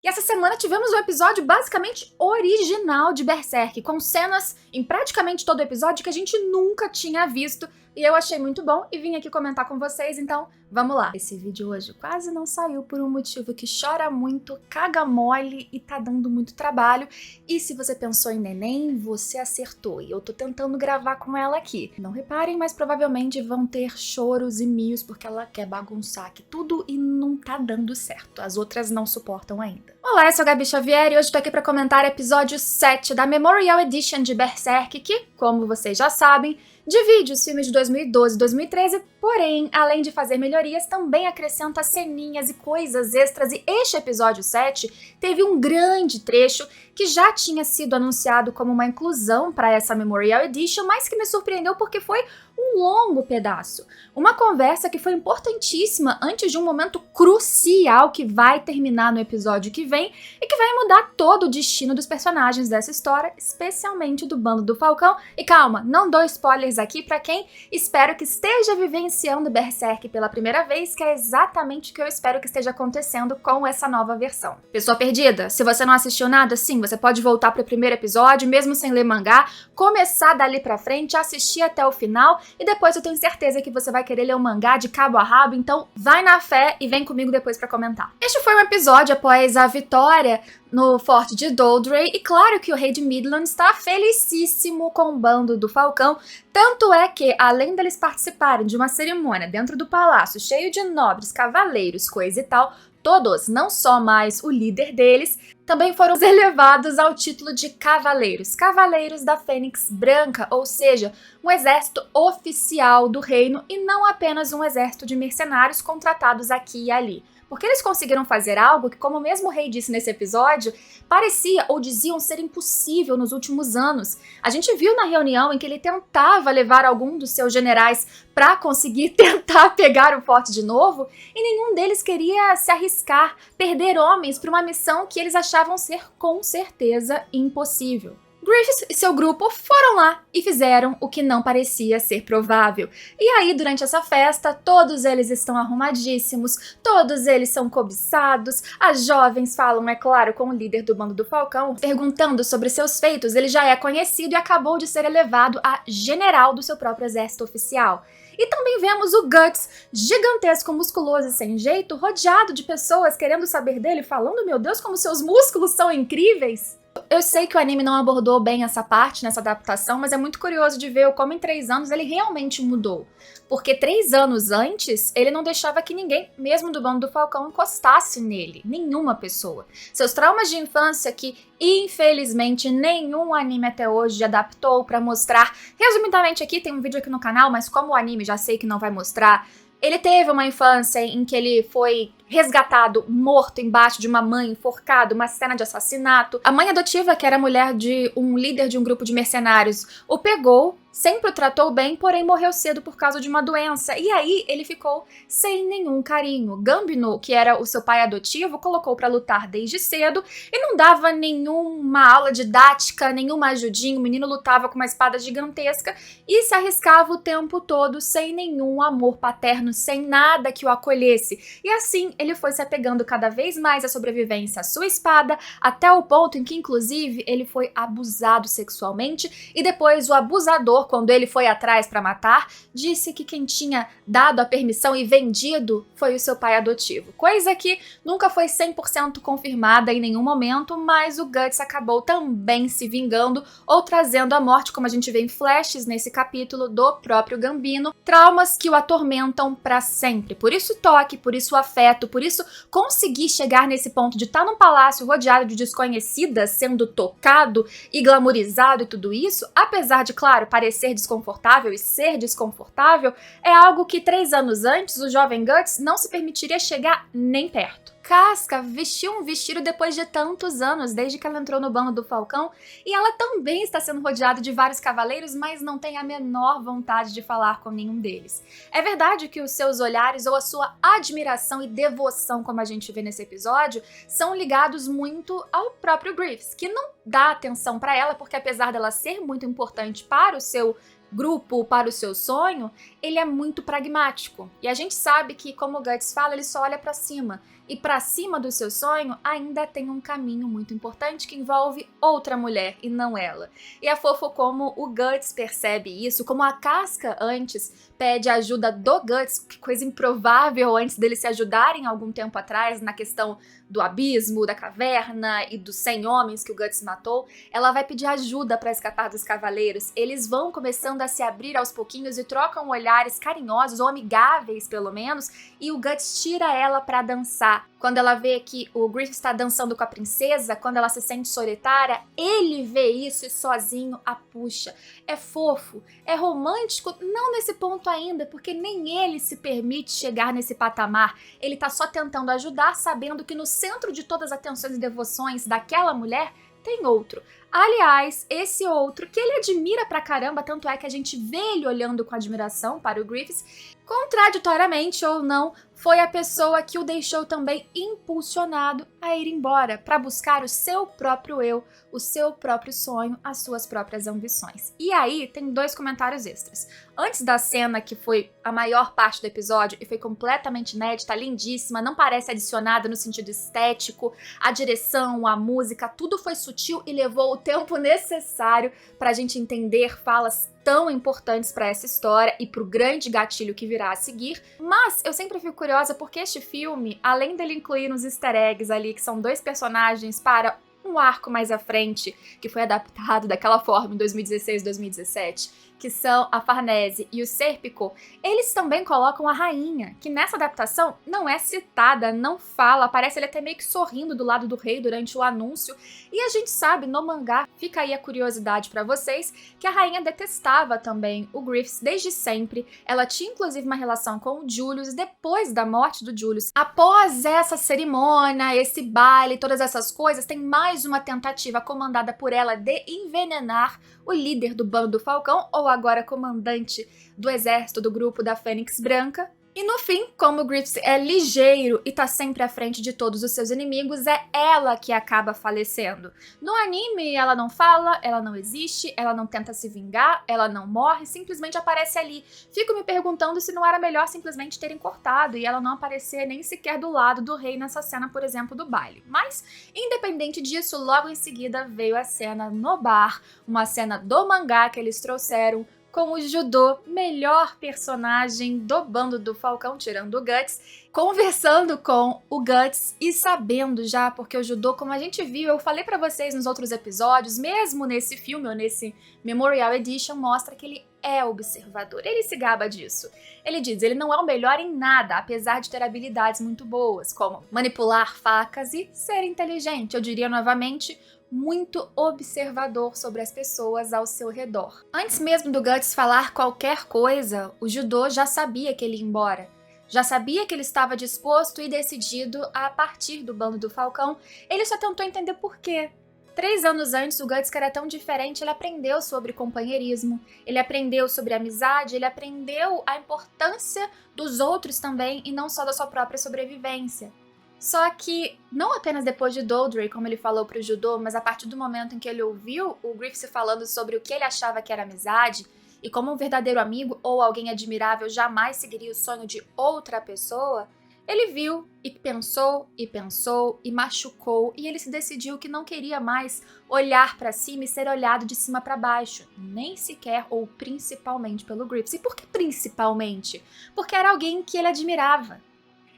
E essa semana tivemos um episódio basicamente original de Berserk, com cenas em praticamente todo o episódio que a gente nunca tinha visto, e eu achei muito bom e vim aqui comentar com vocês, então vamos lá. Esse vídeo hoje quase não saiu por um motivo que chora muito, caga mole e tá dando muito trabalho, e se você pensou em neném, você acertou, e eu tô tentando gravar com ela aqui. Não reparem, mas provavelmente vão ter choros e mios porque ela quer bagunçar aqui tudo e não tá dando certo, as outras não suportam ainda. Olá, eu sou a Gabi Xavier e hoje tô aqui pra comentar o episódio 7 da Memorial Edition de Berserk, que, como vocês já sabem, divide os filmes de 2012 e 2013, porém, além de fazer melhorias, também acrescenta ceninhas e coisas extras, e este episódio 7 teve um grande trecho que já tinha sido anunciado como uma inclusão para essa Memorial Edition, mas que me surpreendeu porque foi um longo pedaço. Uma conversa que foi importantíssima antes de um momento crucial que vai terminar no episódio que vem e que vai mudar todo o destino dos personagens dessa história, especialmente do Bando do Falcão. E calma, não dou spoilers aqui pra quem espero que esteja vivenciando Berserk pela primeira vez, que é exatamente o que eu espero que esteja acontecendo com essa nova versão. Pessoa perdida, se você não assistiu nada, sim, você pode voltar pro primeiro episódio, mesmo sem ler mangá, começar dali pra frente, assistir até o final, e depois eu tenho certeza que você vai querer ler o mangá de cabo a rabo, então vai na fé e vem comigo depois pra comentar. Este foi um episódio após a vitória no forte de Doldrey, e claro que o rei de Midland está felicíssimo com o Bando do Falcão, tanto é que, além deles participarem de uma cerimônia dentro do palácio cheio de nobres, cavaleiros, coisa e tal, todos, não só mais o líder deles, também foram elevados ao título de cavaleiros, cavaleiros da Fênix Branca, ou seja, um exército oficial do reino e não apenas um exército de mercenários contratados aqui e ali. Porque eles conseguiram fazer algo que, como mesmo o rei disse nesse episódio, parecia ou diziam ser impossível nos últimos anos. A gente viu na reunião em que ele tentava levar algum dos seus generais para conseguir tentar pegar o forte de novo, e nenhum deles queria se arriscar, perder homens para uma missão que eles achavam ser com certeza impossível. Griffiths e seu grupo foram lá e fizeram o que não parecia ser provável. E aí, durante essa festa, todos eles estão arrumadíssimos, todos eles são cobiçados, as jovens falam, é claro, com o líder do Bando do Falcão, perguntando sobre seus feitos. Ele já é conhecido e acabou de ser elevado a general do seu próprio exército oficial. E também vemos o Guts, gigantesco, musculoso e sem jeito, rodeado de pessoas querendo saber dele, falando, meu Deus, como seus músculos são incríveis. Eu sei que o anime não abordou bem essa parte nessa adaptação, mas é muito curioso de ver como em 3 anos ele realmente mudou. Porque 3 anos antes, ele não deixava que ninguém, mesmo do Bando do Falcão, encostasse nele. Nenhuma pessoa. Seus traumas de infância que, infelizmente, nenhum anime até hoje adaptou pra mostrar. Resumidamente aqui, tem um vídeo aqui no canal, mas como o anime já sei que não vai mostrar, ele teve uma infância em que ele foi resgatado, morto embaixo de uma mãe, enforcado, uma cena de assassinato. A mãe adotiva, que era mulher de um líder de um grupo de mercenários, o pegou, sempre o tratou bem, porém morreu cedo por causa de uma doença. E aí ele ficou sem nenhum carinho. Gambino, que era o seu pai adotivo, colocou pra lutar desde cedo e não dava nenhuma aula didática, nenhuma ajudinha. O menino lutava com uma espada gigantesca e se arriscava o tempo todo sem nenhum amor paterno, sem nada que o acolhesse. E assim ele foi se apegando cada vez mais à sobrevivência à sua espada, até o ponto em que, inclusive, ele foi abusado sexualmente, e depois o abusador, quando ele foi atrás para matar, disse que quem tinha dado a permissão e vendido foi o seu pai adotivo. Coisa que nunca foi 100% confirmada em nenhum momento, mas o Guts acabou também se vingando ou trazendo a morte, como a gente vê em flashes nesse capítulo, do próprio Gambino, traumas que o atormentam para sempre. Por isso o toque, por isso o afeto, por isso conseguir chegar nesse ponto de estar num palácio rodeado de desconhecidas, sendo tocado e glamourizado e tudo isso, apesar de, claro, parecer desconfortável e ser desconfortável, é algo que 3 anos antes o jovem Guts não se permitiria chegar nem perto. Casca vestiu um vestido depois de tantos anos, desde que ela entrou no Bando do Falcão, e ela também está sendo rodeada de vários cavaleiros, mas não tem a menor vontade de falar com nenhum deles. É verdade que os seus olhares ou a sua admiração e devoção, como a gente vê nesse episódio, são ligados muito ao próprio Griffiths, que não dá atenção para ela, porque apesar dela ser muito importante para o seu grupo, para o seu sonho, ele é muito pragmático. E a gente sabe que, como o Guts fala, ele só olha para cima. e para cima do seu sonho, ainda tem um caminho muito importante que envolve outra mulher e não ela. E é fofo como o Guts percebe isso, como a Casca antes pede ajuda do Guts, que coisa improvável antes deles se ajudarem algum tempo atrás na questão do abismo, da caverna e dos 100 homens que o Guts matou. Ela vai pedir ajuda para escapar dos cavaleiros. Eles vão começando a se abrir aos pouquinhos e trocam olhares carinhosos, ou amigáveis pelo menos, e o Guts tira ela para dançar. Quando ela vê que o Griffith está dançando com a princesa, quando ela se sente solitária, ele vê isso e sozinho a puxa. É fofo, é romântico, não nesse ponto ainda, porque nem ele se permite chegar nesse patamar. Ele tá só tentando ajudar, sabendo que no centro de todas as atenções e devoções daquela mulher tem outro. Aliás, esse outro que ele admira pra caramba, tanto é que a gente vê ele olhando com admiração para o Griffith, contraditoriamente ou não, foi a pessoa que o deixou também impulsionado a ir embora, para buscar o seu próprio eu, o seu próprio sonho, as suas próprias ambições. E aí tem 2 comentários extras. Antes da cena, que foi a maior parte do episódio e foi completamente inédita, lindíssima, não parece adicionada no sentido estético, a direção, a música, tudo foi sutil e levou o tempo necessário pra gente entender falas tão importantes para essa história e pro grande gatilho que virá a seguir. Mas eu sempre fico curiosa porque este filme, além dele incluir uns easter eggs ali, que são 2 personagens para um arco mais à frente, que foi adaptado daquela forma em 2016 e 2017, que são a Farnese e o Serpico, eles também colocam a rainha, que nessa adaptação não é citada, não fala, aparece ele até meio que sorrindo do lado do rei durante o anúncio, e a gente sabe, no mangá, fica aí a curiosidade pra vocês, que a rainha detestava também o Griffith desde sempre, ela tinha inclusive uma relação com o Julius depois da morte do Julius. Após essa cerimônia, esse baile, todas essas coisas, tem mais uma tentativa comandada por ela de envenenar o líder do bando do Falcão, ou agora comandante do exército do grupo da Fênix Branca. E no fim, como o Griffith é ligeiro e tá sempre à frente de todos os seus inimigos, é ela que acaba falecendo. No anime, ela não fala, ela não existe, ela não tenta se vingar, ela não morre, simplesmente aparece ali. Fico me perguntando se não era melhor simplesmente terem cortado e ela não aparecer nem sequer do lado do rei nessa cena, por exemplo, do baile. Mas, independente disso, logo em seguida veio a cena no bar, uma cena do mangá que eles trouxeram, com o Judô, melhor personagem do bando do Falcão, tirando o Guts, conversando com o Guts e sabendo já, porque o Judô, como a gente viu, eu falei pra vocês nos outros episódios, mesmo nesse filme ou nesse Memorial Edition, mostra que ele é observador, ele se gaba disso. Ele diz, ele não é o melhor em nada, apesar de ter habilidades muito boas, como manipular facas e ser inteligente, eu diria novamente, muito observador sobre as pessoas ao seu redor. Antes mesmo do Guts falar qualquer coisa, o Judô já sabia que ele ia embora. Já sabia que ele estava disposto e decidido a partir do bando do Falcão. Ele só tentou entender por quê. 3 anos antes, o Guts, que era tão diferente, ele aprendeu sobre companheirismo, ele aprendeu sobre amizade, ele aprendeu a importância dos outros também e não só da sua própria sobrevivência. Só que, não apenas depois de Doldrey, como ele falou pro Judô, mas a partir do momento em que ele ouviu o Griffith falando sobre o que ele achava que era amizade, e como um verdadeiro amigo ou alguém admirável jamais seguiria o sonho de outra pessoa, ele viu e pensou e machucou, e ele se decidiu que não queria mais olhar pra cima e ser olhado de cima pra baixo, nem sequer ou principalmente pelo Griffith. E por que principalmente? Porque era alguém que ele admirava.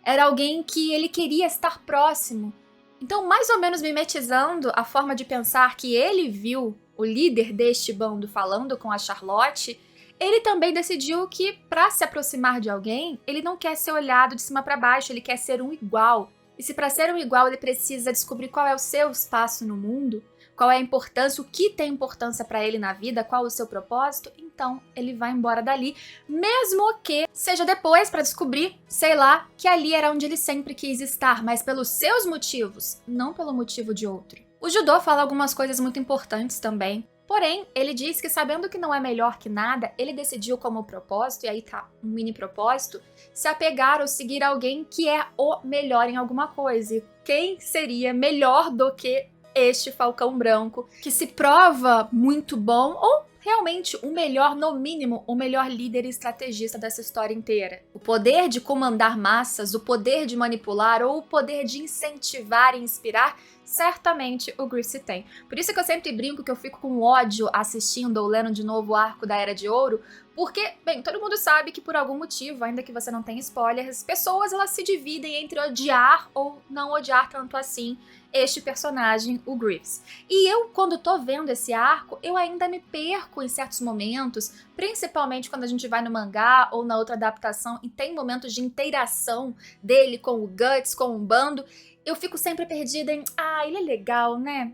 Era alguém que ele queria estar próximo. Então, mais ou menos mimetizando a forma de pensar que ele viu o líder deste bando falando com a Charlotte, ele também decidiu que, para se aproximar de alguém, ele não quer ser olhado de cima para baixo, ele quer ser um igual. E se para ser um igual ele precisa descobrir qual é o seu espaço no mundo, qual é a importância, o que tem importância para ele na vida, qual o seu propósito, então ele vai embora dali, mesmo que seja depois para descobrir, sei lá, que ali era onde ele sempre quis estar, mas pelos seus motivos, não pelo motivo de outro. O Judô fala algumas coisas muito importantes também, porém, ele diz que sabendo que não é melhor que nada, ele decidiu como propósito, e aí tá um mini propósito, se apegar ou seguir alguém que é o melhor em alguma coisa. E quem seria melhor do que este Falcão Branco, que se prova muito bom, ou realmente o melhor, no mínimo, o melhor líder e estrategista dessa história inteira. O poder de comandar massas, o poder de manipular ou o poder de incentivar e inspirar, certamente o Griffith tem. Por isso que eu sempre brinco que eu fico com ódio assistindo ou lendo de novo o arco da Era de Ouro, porque, bem, todo mundo sabe que por algum motivo, ainda que você não tenha spoilers, pessoas elas se dividem entre odiar ou não odiar tanto assim este personagem, o Griffith. E eu, quando tô vendo esse arco, eu ainda me perco em certos momentos, principalmente quando a gente vai no mangá ou na outra adaptação e tem momentos de interação dele com o Guts, com o bando. Eu fico sempre perdida em, ele é legal, né?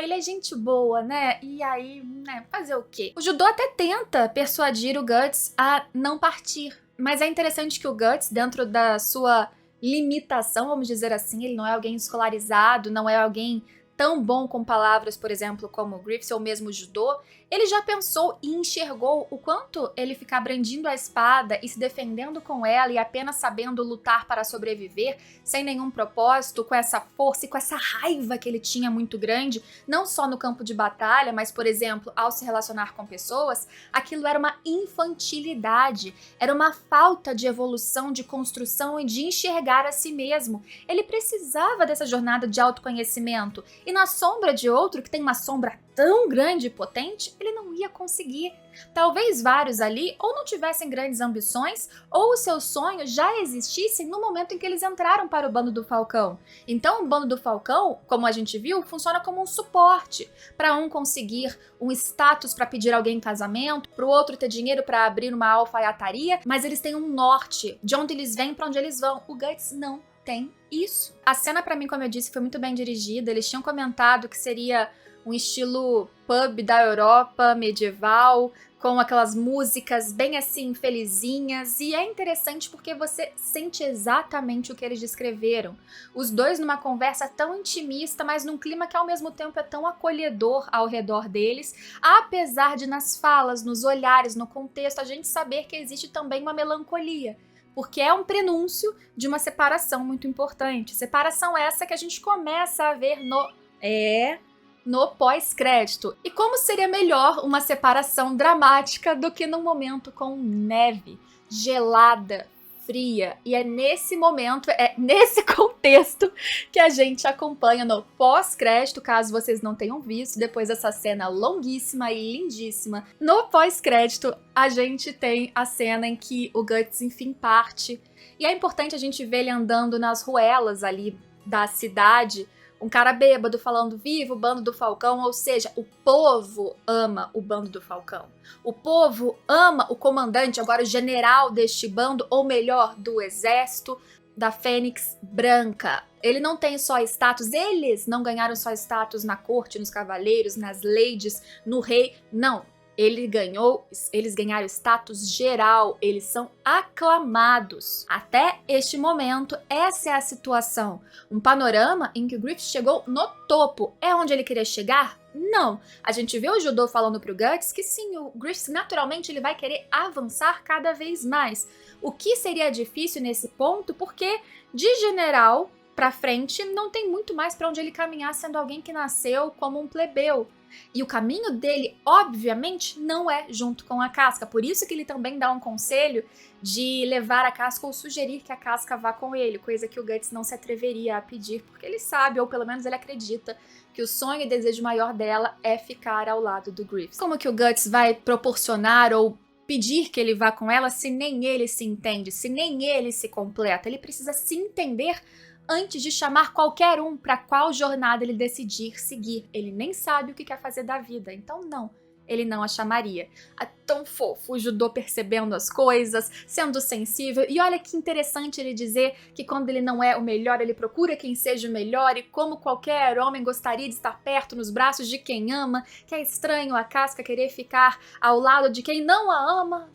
Ele é gente boa, né? E aí, né, fazer o quê? O Judô até tenta persuadir o Guts a não partir, mas é interessante que o Guts, dentro da sua limitação, vamos dizer assim, ele não é alguém escolarizado, não é alguém tão bom com palavras, por exemplo, como o Griffith ou mesmo o Judô, ele já pensou e enxergou o quanto ele ficar brandindo a espada e se defendendo com ela e apenas sabendo lutar para sobreviver, sem nenhum propósito, com essa força e com essa raiva que ele tinha muito grande, não só no campo de batalha, mas, por exemplo, ao se relacionar com pessoas, aquilo era uma infantilidade, era uma falta de evolução, de construção e de enxergar a si mesmo. Ele precisava dessa jornada de autoconhecimento, e na sombra de outro, que tem uma sombra tão grande e potente, ele não ia conseguir. Talvez vários ali ou não tivessem grandes ambições, ou os seus sonhos já existissem no momento em que eles entraram para o bando do Falcão. Então o bando do Falcão, como a gente viu, funciona como um suporte para um conseguir um status para pedir alguém em casamento, para o outro ter dinheiro para abrir uma alfaiataria, mas eles têm um norte, de onde eles vêm para onde eles vão. O Guts não tem isso. A cena, para mim, como eu disse, foi muito bem dirigida. Eles tinham comentado que seria um estilo pub da Europa medieval, com aquelas músicas bem assim, felizinhas, e é interessante porque você sente exatamente o que eles descreveram. Os dois numa conversa tão intimista, mas num clima que ao mesmo tempo é tão acolhedor ao redor deles, apesar de nas falas, nos olhares, no contexto, a gente saber que existe também uma melancolia. Porque é um prenúncio de uma separação muito importante. Separação essa que a gente começa a ver no pós-crédito. E como seria melhor uma separação dramática do que num momento com neve, gelada, fria. E é nesse momento, é nesse contexto que a gente acompanha no pós-crédito, caso vocês não tenham visto, depois dessa cena longuíssima e lindíssima. No pós-crédito, a gente tem a cena em que o Guts, enfim, parte. E é importante a gente ver ele andando nas ruelas ali da cidade, um cara bêbado falando viva o bando do Falcão, ou seja, o povo ama o bando do Falcão. O povo ama o comandante, agora o general deste bando, ou melhor, do exército da Fênix Branca. Ele não tem só status, eles não ganharam só status na corte, nos cavaleiros, nas ladies, no rei, não. Eles ganharam status geral, eles são aclamados. Até este momento, essa é a situação. Um panorama em que o Griffith chegou no topo. É onde ele queria chegar? Não. A gente vê o Judô falando pro Guts que sim, o Griffith naturalmente ele vai querer avançar cada vez mais. O que seria difícil nesse ponto, porque de general pra frente não tem muito mais pra onde ele caminhar sendo alguém que nasceu como um plebeu. E o caminho dele, obviamente, não é junto com a Casca. Por isso que ele também dá um conselho de levar a Casca ou sugerir que a Casca vá com ele, coisa que o Guts não se atreveria a pedir, porque ele sabe, ou pelo menos ele acredita, que o sonho e desejo maior dela é ficar ao lado do Griffith. Como que o Guts vai proporcionar ou pedir que ele vá com ela se nem ele se entende, se nem ele se completa? Ele precisa se entender antes de chamar qualquer um para qual jornada ele decidir seguir. Ele nem sabe o que quer fazer da vida, então não, ele não a chamaria. É tão fofo o Judô percebendo as coisas, sendo sensível, e olha que interessante ele dizer que quando ele não é o melhor, ele procura quem seja o melhor, e como qualquer homem gostaria de estar perto nos braços de quem ama, que é estranho a Casca querer ficar ao lado de quem não a ama.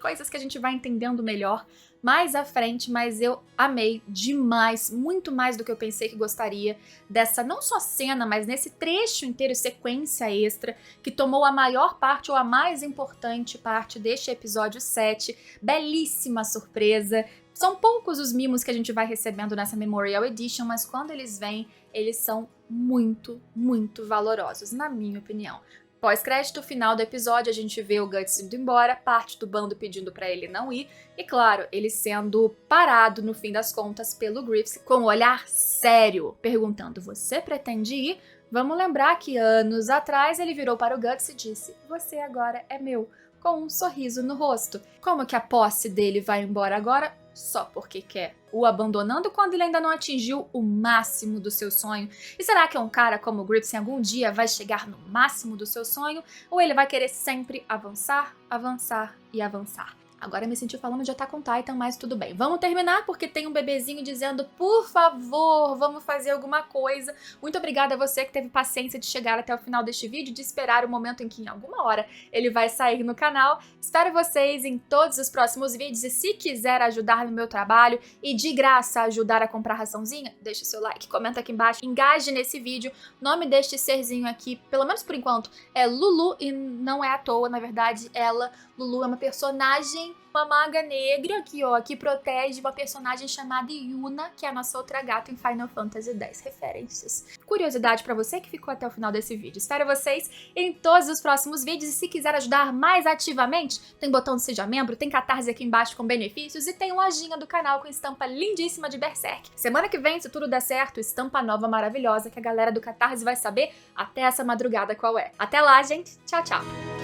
Coisas que a gente vai entendendo melhor mais à frente, mas eu amei demais, muito mais do que eu pensei que gostaria, dessa não só cena, mas nesse trecho inteiro, sequência extra, que tomou a maior parte ou a mais importante parte deste episódio 7. Belíssima surpresa. São poucos os mimos que a gente vai recebendo nessa Memorial Edition, mas quando eles vêm, eles são muito, muito valorosos, na minha opinião. Pós-crédito final do episódio, a gente vê o Guts indo embora, parte do bando pedindo pra ele não ir, e claro, ele sendo parado no fim das contas pelo Griffiths com um olhar sério, perguntando: você pretende ir? Vamos lembrar que anos atrás ele virou para o Guts e disse: você agora é meu, com um sorriso no rosto. Como que a posse dele vai embora agora? Só porque quer, o abandonando quando ele ainda não atingiu o máximo do seu sonho. E será que um cara como o Griffiths algum dia vai chegar no máximo do seu sonho? Ou ele vai querer sempre avançar, avançar e avançar? Agora eu me senti falando de Attack on Titan, mas tudo bem. Vamos terminar porque tem um bebezinho dizendo: por favor, vamos fazer alguma coisa. Muito obrigada a você que teve paciência de chegar até o final deste vídeo, de esperar o momento em que em alguma hora ele vai sair no canal. Espero vocês em todos os próximos vídeos e se quiser ajudar no meu trabalho e de graça ajudar a comprar raçãozinha, deixa o seu like, comenta aqui embaixo, engaje nesse vídeo. O nome deste serzinho aqui, pelo menos por enquanto, é Lulu e não é à toa, na verdade, Lulu é uma personagem, uma maga negra aqui, ó, que protege uma personagem chamada Yuna, que é a nossa outra gata em Final Fantasy X. Referências. Curiosidade pra você que ficou até o final desse vídeo. Espero vocês em todos os próximos vídeos e se quiser ajudar mais ativamente, tem botão de seja membro, tem Catarse aqui embaixo com benefícios e tem lojinha do canal com estampa lindíssima de Berserk. Semana que vem, se tudo der certo, estampa nova maravilhosa que a galera do Catarse vai saber até essa madrugada qual é. Até lá, gente. Tchau, tchau.